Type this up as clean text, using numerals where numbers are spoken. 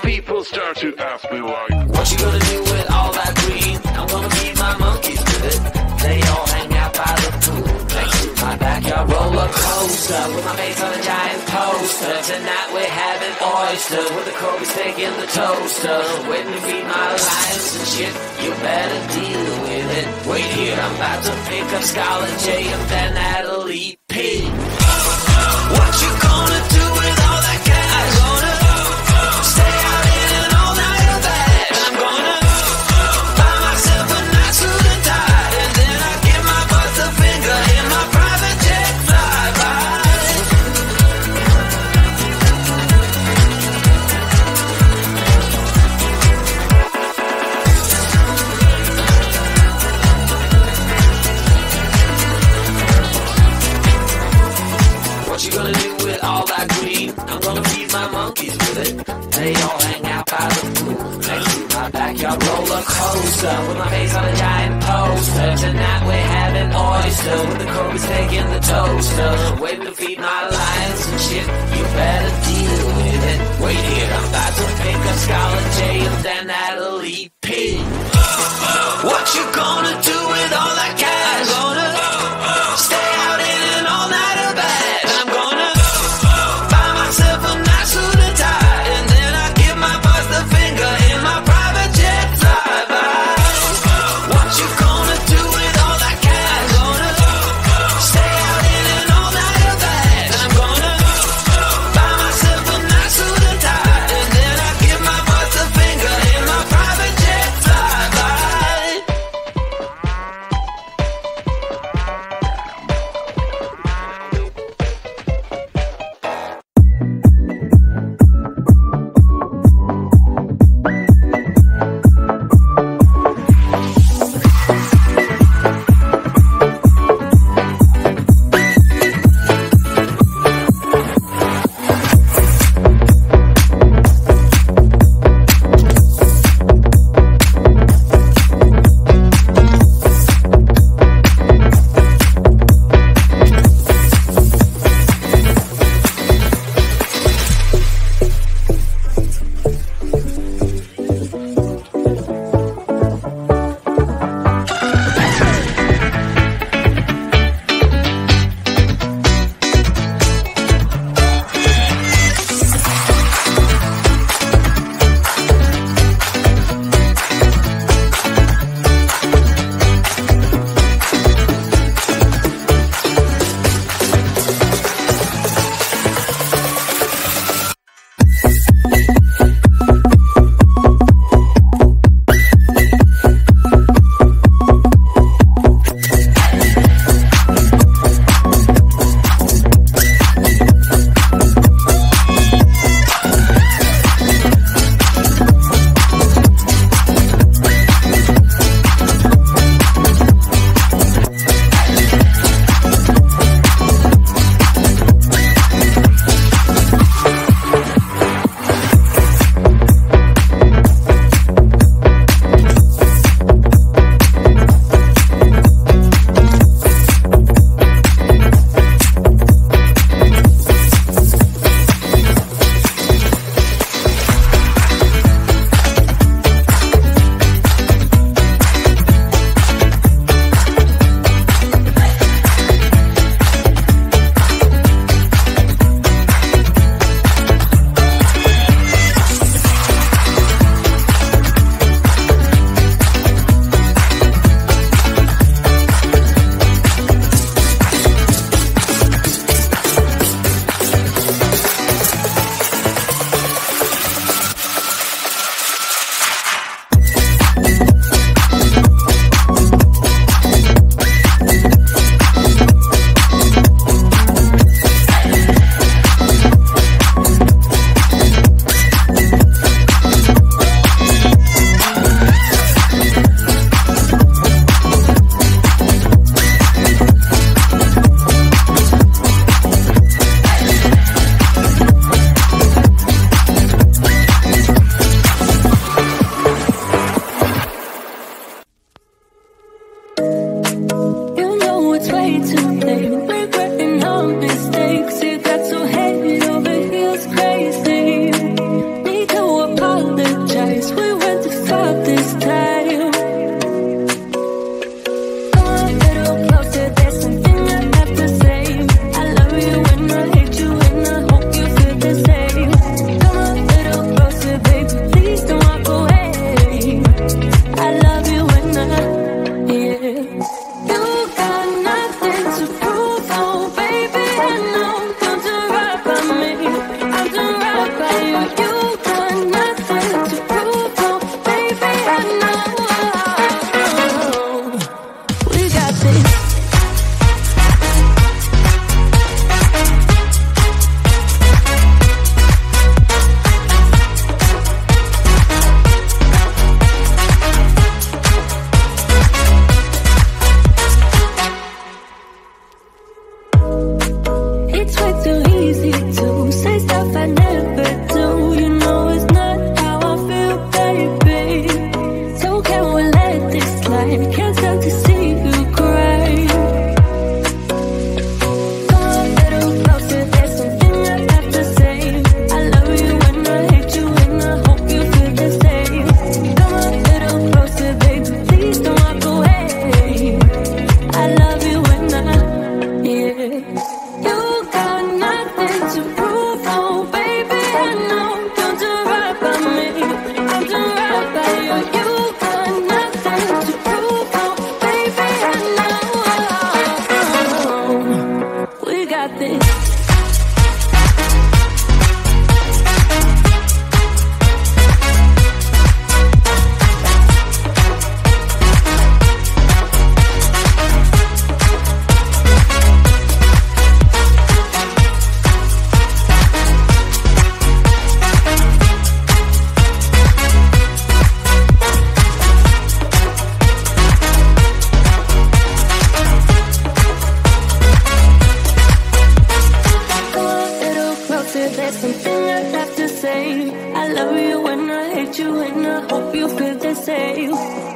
people start to ask me like, what you gonna do with all that green? I'm gonna feed my monkeys with it. They all hang out by the pool next to my backyard roller coaster with my face on a giant poster. Tonight we're having oysters with the Kobe steak in the toaster. Waiting to feed my lions and shit. You better deal with it. Wait here, I'm about to pick up Scarlett J and then Natalie P. What you gonna do with all that cash? Gonna stay out in an all-nighter bed. I'm gonna buy myself a nice suit and tie, and then I give my boss a finger in my private jet flyby. What you gonna do with all that green? I'm gonna feed my monkeys with it. They all hang out by the pool next to my backyard roller coaster with my face on a giant poster. Tonight we're having oyster with the Kobe steak in the toaster. Waiting to feed my lions and shit. You better deal with it. Wait here, I'm about to pick up Scarlett J and then Natalie P. What you gonna do with all that cash? Gonna stay out in an all-nighter bed. I'm gonna buy myself a nice suit and tie, and then I give my boss the finger in my private jet flyby. What you gonna do with all that cash? Gonna stay out in an all-nighter bed. I'm gonna buy myself a nice suit and tie. I love you and I hate you and I hope you feel the same.